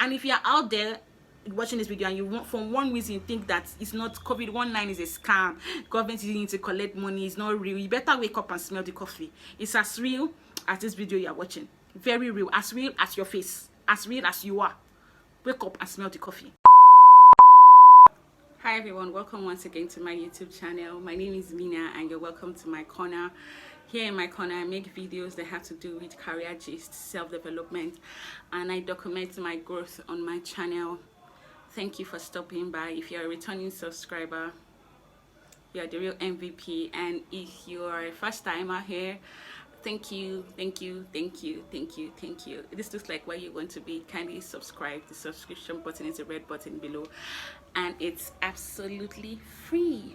And if you're out there watching this video and you want, for one reason, you think that it's not COVID-19 is a scam, government is using to collect money, it's not real, you better wake up and smell the coffee. It's as real as this video you're watching. Very real as your face, as real as you are. Wake up and smell the coffee. Hi everyone, welcome once again to my YouTube channel. My name is Mina and you're welcome to my corner. Here in my corner, I make videos that have to do with career gist, self-development, and I document my growth on my channel. Thank you for stopping by. If you're a returning subscriber, you're the real MVP, and if you are a first timer here, thank you. This looks like where you want to be. Kindly subscribe. The subscription button is the red button below, and it's absolutely free.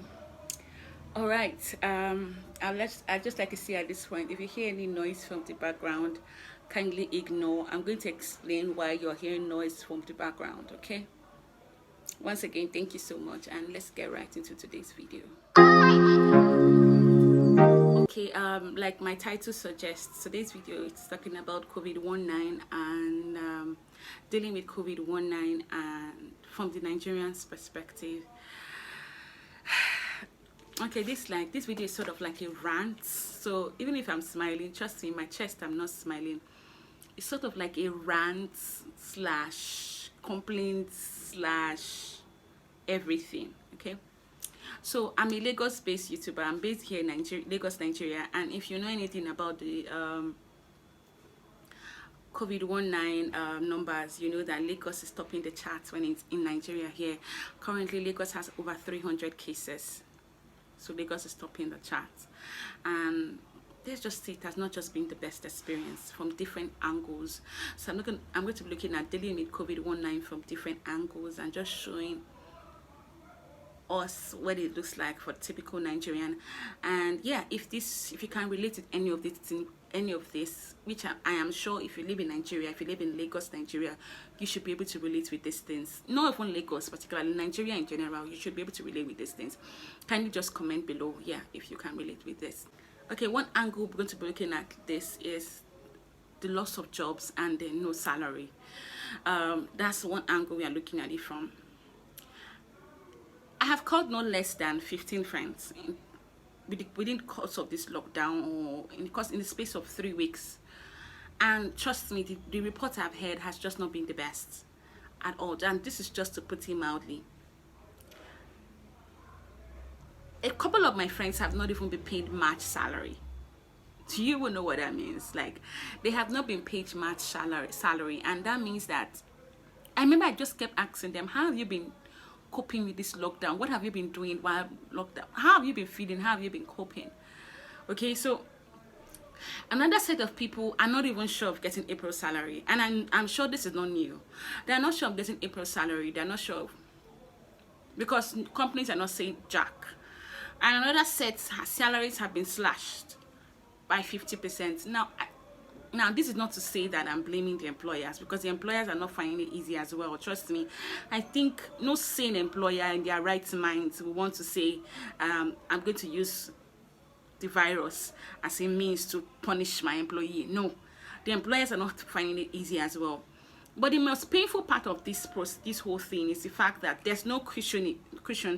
All right, I'd just like to say at this point, if you hear any noise from the background, kindly ignore. I'm going to explain why you're hearing noise from the background, okay? Once again, thank you so much, and let's get right into today's video. Okay, like my title suggests, today's video is talking about COVID-19 and dealing with COVID-19 and from the Nigerian perspective. Okay, this video is sort of like a rant, so even if I'm smiling, trust me, in my chest I'm not smiling. It's sort of like a rant slash complaint slash everything. Okay, so I'm a Lagos-based YouTuber. I'm based here in Lagos, Nigeria, and if you know anything about the COVID-19 numbers, you know that Lagos is topping the charts when it's in Nigeria. Here currently Lagos has over 300 cases. So Lagos is topping the charts, and let's just say it has not just been the best experience from different angles. So I'm going to be looking at dealing with COVID-19 from different angles and just showing us what it looks like for typical Nigerian. And yeah, if you can relate to any of this, which I am sure if you live in Nigeria, if you live in Lagos, Nigeria, you should be able to relate with these things. Not even Lagos, particularly Nigeria in general, you should be able to relate with these things. Kindly just comment below, yeah, if you can relate with this. Okay, one angle we're going to be looking at this is the loss of jobs and the no salary. That's one angle we are looking at it from. I have called no less than 15 friends within the course of this lockdown, or in the space of 3 weeks, and trust me, the report I've heard has just not been the best at all, and this is just to put it mildly. A couple of my friends have not even been paid March salary. Do you even know what that means? Like, they have not been paid March salary, and that means that, I remember I just kept asking them, how have you been coping with this lockdown? What have you been doing while lockdown? How have you been feeling? How have you been coping? Okay, so another set of people are not even sure of getting April salary, and I'm sure this is not new. They're not sure of getting April salary. They're not sure because companies are not saying jack. And another set, salaries have been slashed by 50%. Now, this is not to say that I'm blaming the employers, because the employers are not finding it easy as well. Trust me, I think no sane employer in their right minds will want to say, I'm going to use the virus as a means to punish my employee. No, the employers are not finding it easy as well. But the most painful part of this whole thing is the fact that there's no cushion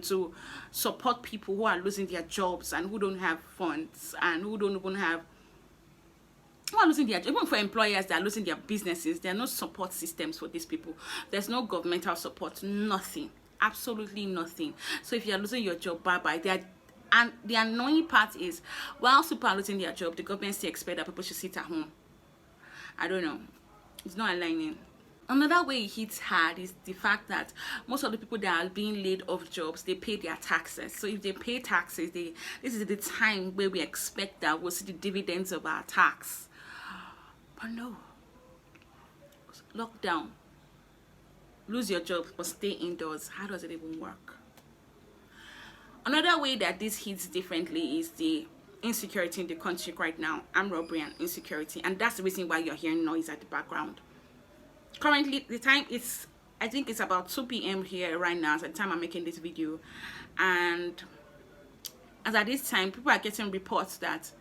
to support people who are losing their jobs and who don't have funds and who don't even have, who are losing their, even for employers that are losing their businesses. There are no support systems for these people. There's no governmental support, nothing, absolutely nothing. So if you're losing your job, bye-bye. And the annoying part is, while people are losing their job, the government still expect that people should sit at home. I don't know, it's not aligning. Another way it hits hard is the fact that most of the people that are being laid off jobs, they pay their taxes. So if they pay taxes, this is the time where we expect that we'll see the dividends of our tax. But no, lockdown, lose your job or stay indoors. How does it even work? Another way that this hits differently is the insecurity in the country right now. Armed robbery and insecurity, and that's the reason why you're hearing noise at the background. Currently, the time is, I think it's about 2 p.m. here right now, at the time I'm making this video, and as at this time, people are getting reports that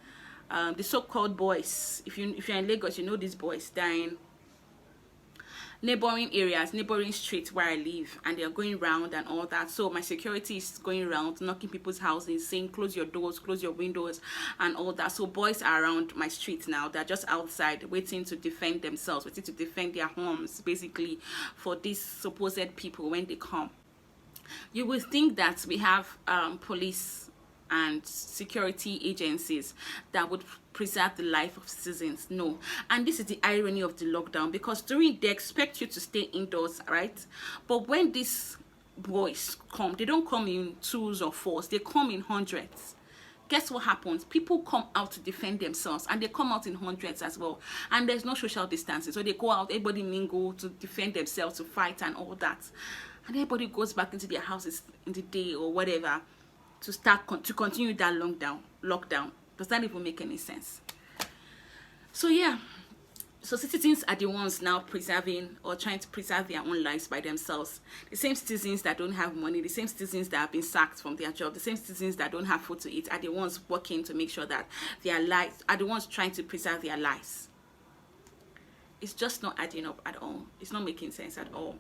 the so-called boys, if you're in Lagos, you know these boys dying neighboring areas, neighboring streets where I live, and they're going round and all that. So my security is going around, knocking people's houses, saying close your doors, close your windows, and all that. So boys are around my street now. They're just outside waiting to defend themselves, waiting to defend their homes, basically, for these supposed people when they come. You will think that we have police and security agencies that would preserve the life of citizens. No. And this is the irony of the lockdown, because during they expect you to stay indoors, right? But when these boys come, they don't come in twos or fours, they come in hundreds. Guess what happens? People come out to defend themselves, and they come out in hundreds as well. And there's no social distancing, so they go out, everybody mingle to defend themselves, to fight and all that. And everybody goes back into their houses in the day or whatever to continue that lockdown. Does that even make any sense? So yeah, so citizens are the ones now preserving or trying to preserve their own lives by themselves. The same citizens that don't have money, the same citizens that have been sacked from their job, the same citizens that don't have food to eat are the ones working to make sure that their lives are the ones trying to preserve their lives. It's just not adding up at all. It's not making sense at all.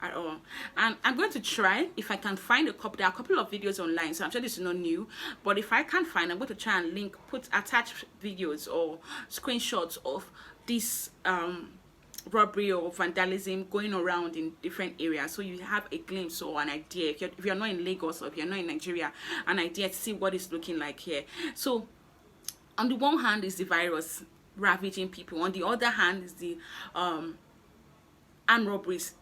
And I'm going to try, if I can find there are a couple of videos online, so I'm sure this is not new, but if I can't find, I'm going to try and attach videos or screenshots of this robbery or vandalism going around in different areas, so you have a glimpse or an idea, if you're not in Lagos or if you're not in Nigeria, an idea to see what it's looking like here. So on the one hand is the virus ravaging people, on the other hand is the armed robberies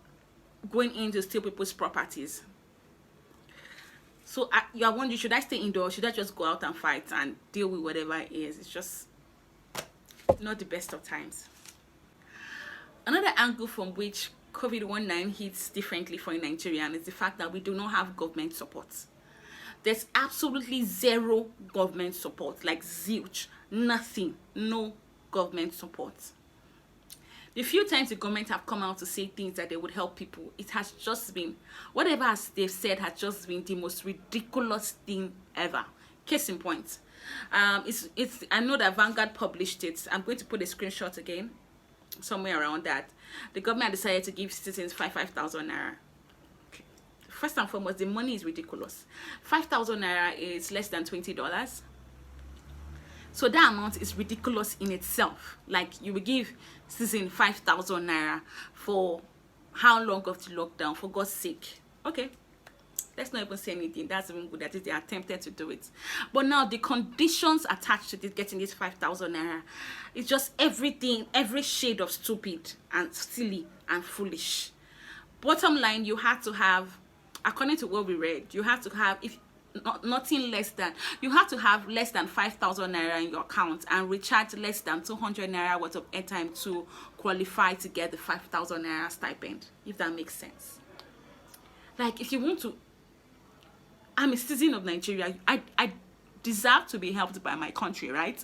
going in to steal people's properties. So you are wondering, should I stay indoors? Should I just go out and fight and deal with whatever it is? It's just not the best of times. Another angle from which COVID-19 hits differently for a Nigerian is the fact that we do not have government support. There's absolutely zero government support, like zilch, nothing, no government support. The few times the government have come out to say things that they would help people, it has just been, whatever they've said has just been the most ridiculous thing ever. Case in point, I know that Vanguard published it. I'm going to put a screenshot again, somewhere around that. The government decided to give citizens 5,000 naira. First and foremost, the money is ridiculous. 5,000 naira is less than $20. So that amount is ridiculous in itself. Like, you will give citizen 5,000 naira for how long of the lockdown, for God's sake? Okay, let's not even say anything. That's even good. That is, they attempted to do it. But now the conditions attached to getting this 5,000 naira, it's just everything, every shade of stupid and silly and foolish. Bottom line, you have to have, according to what we read, you have to have, nothing less than, you have to have less than 5,000 naira in your account and recharge less than 200 naira worth of airtime to qualify to get the 5,000 naira stipend, if that makes sense. Like, if you want to, I'm a citizen of Nigeria, I deserve to be helped by my country, right?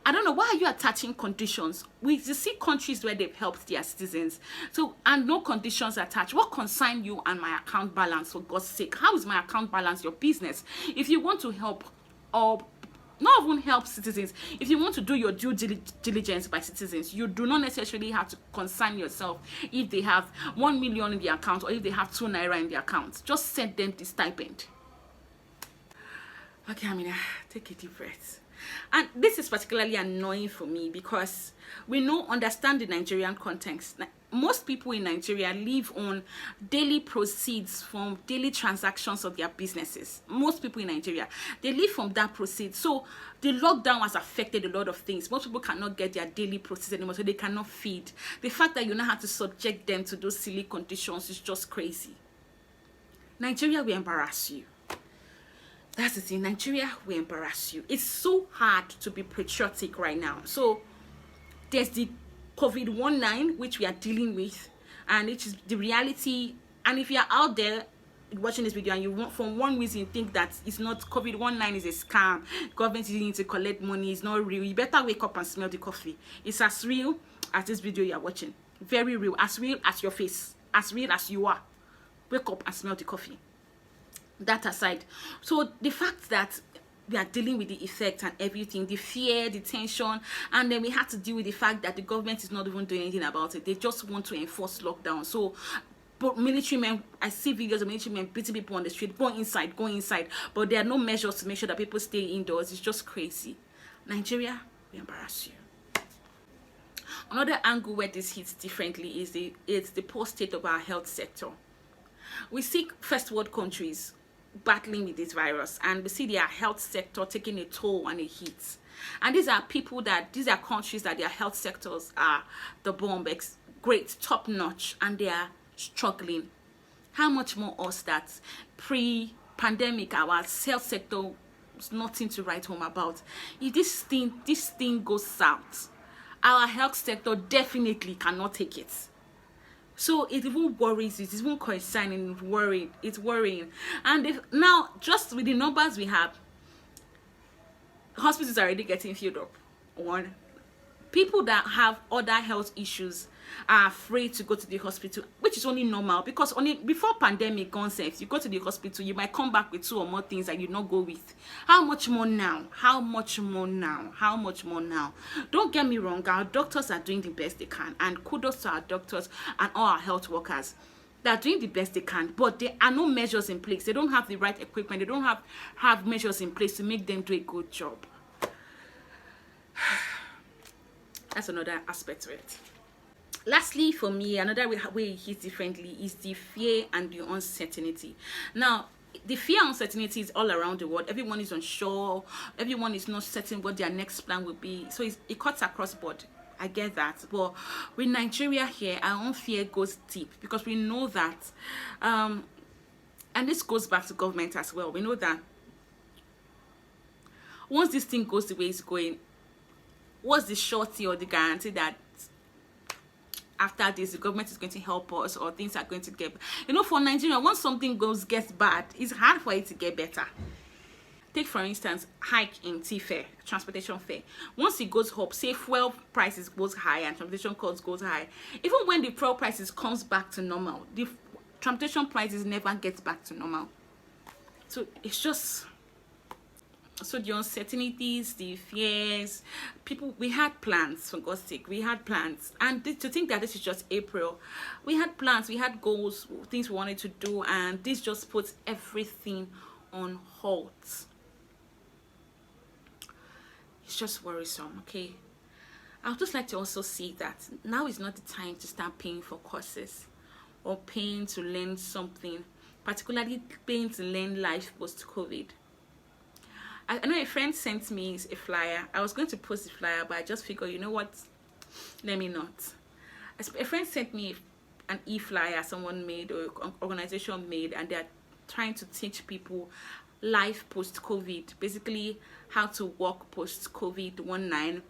I don't know, why are you attaching conditions? We see countries where they've helped their citizens, so, and no conditions attached. What concern you and my account balance, for God's sake? How is my account balance your business? If you want to help, or not even help citizens, if you want to do your due diligence by citizens, you do not necessarily have to concern yourself if they have 1 million in their account or if they have 2 naira in their account. Just send them the stipend. Okay, Amina, take a deep breath. And this is particularly annoying for me because we understand the Nigerian context. Most people in Nigeria live on daily proceeds from daily transactions of their businesses. Most people in Nigeria, they live from that proceeds. So the lockdown has affected a lot of things. Most people cannot get their daily proceeds anymore, so they cannot feed. The fact that you now have to subject them to those silly conditions is just crazy. Nigeria will embarrass you. That's the thing. Nigeria will embarrass you. It's so hard to be patriotic right now. So there's the COVID-19, which we are dealing with, and it is the reality. And if you are out there watching this video and you want, for one reason, think that it's not, COVID-19 is a scam, government is using to collect money, it's not real, you better wake up and smell the coffee. It's as real as this video you are watching. Very real. As real as your face. As real as you are. Wake up and smell the coffee. That aside, so the fact that we are dealing with the effect and everything, the fear, the tension, and then we had to deal with the fact that the government is not even doing anything about it. They just want to enforce lockdown. So but military men, I see videos of military men beating people on the street, go inside, but there are no measures to make sure that people stay indoors. It's just crazy. Nigeria, we embarrass you. Another angle where this hits differently is the poor state of our health sector. We see first world countries battling with this virus, and we see their health sector taking a toll and a hit. And these are countries that their health sectors are the bomb, great, top notch, and they are struggling. How much more us that pre-pandemic our health sector is nothing to write home about. If this thing goes south, our health sector definitely cannot take it. So it even worries, it's even concerning, it's worrying. And now, just with the numbers we have, hospitals are already getting filled up. One, people that have other health issues are afraid to go to the hospital, which is only normal, because only before pandemic concepts, you go to the hospital, you might come back with 2 or more things that you not go with. How much more now? Don't get me wrong, our doctors are doing the best they can, and kudos to our doctors and all our health workers. They're doing the best they can, but there are no measures in place. They don't have the right equipment. They don't have measures in place to make them do a good job. That's another aspect to it. Lastly, for me, another way it hits differently is the fear and the uncertainty. Now, the fear and uncertainty is all around the world. Everyone is unsure. Everyone is not certain what their next plan will be. So it cuts across board. I get that. But with Nigeria here, our own fear goes deep, because we know that, and this goes back to government as well. We know that once this thing goes the way it's going, what's the surety or the guarantee that after this the government is going to help us, or things are going to get, for Nigeria, once something gets bad, it's hard for it to get better. Take for instance hike in fare, transportation fare. Once it goes up, say fuel prices goes high and transportation costs goes high, even when the fuel prices comes back to normal, the transportation prices never gets back to normal. So it's just, so the uncertainties, the fears, people, we had plans, for God's sake, we had plans. And to think that this is just April, we had plans, we had goals, things we wanted to do, and this just puts everything on halt. It's just worrisome, okay? I would just like to also see that now is not the time to start paying for courses or paying to learn something, particularly paying to learn life post-COVID. I know a friend sent me a flyer. I was going to post the flyer, but I just figured, you know what, let me not. A friend sent me an e-flyer someone made, or an organization made, and they're trying to teach people life post-COVID, basically how to work post-COVID-19,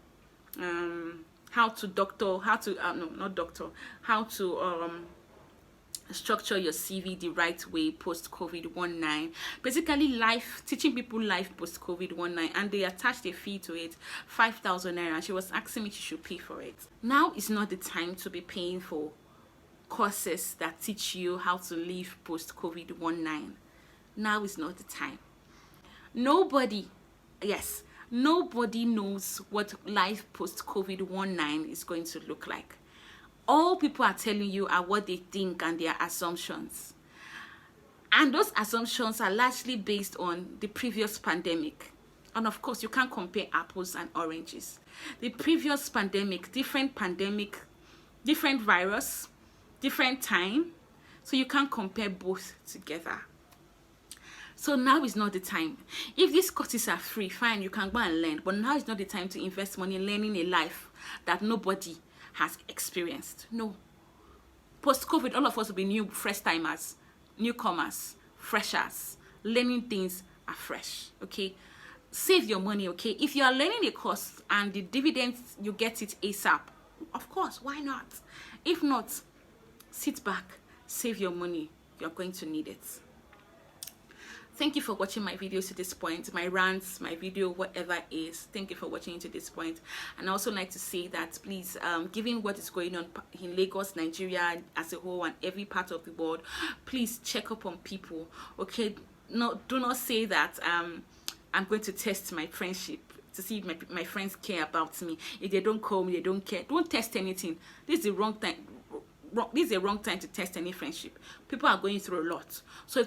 how to structure your CV the right way post-COVID-19. Basically teaching people life post-COVID-19, and they attached a fee to it, 5,000 naira, and she was asking me she should pay for it. Now is not the time to be paying for courses that teach you how to live post-COVID-19. Now is not the time. Nobody knows what life post-COVID-19 is going to look like. All people are telling you are what they think and their assumptions. And those assumptions are largely based on the previous pandemic. And of course, you can't compare apples and oranges. The previous pandemic, different virus, different time. So you can't compare both together. So now is not the time. If these courses are free, fine, you can go and learn. But now is not the time to invest money in learning a life that nobody has experienced. No. Post-COVID, all of us will be new, fresh timers, newcomers, freshers. Learning things afresh, okay? Save your money, okay? If you are learning a course and the dividends, you get it ASAP, of course, why not? If not, sit back, save your money. You're going to need it. Thank you for watching my videos to this point, my rants, my video, whatever it is. Thank you for watching to this point. And I also like to say that please, given what is going on in Lagos, Nigeria as a whole, and every part of the world, please check up on people, okay? No, do not say that I'm going to test my friendship to see if my friends care about me. If they don't call me, they don't care. Don't test anything. This is the wrong time. This is the wrong time to test any friendship. People are going through a lot. So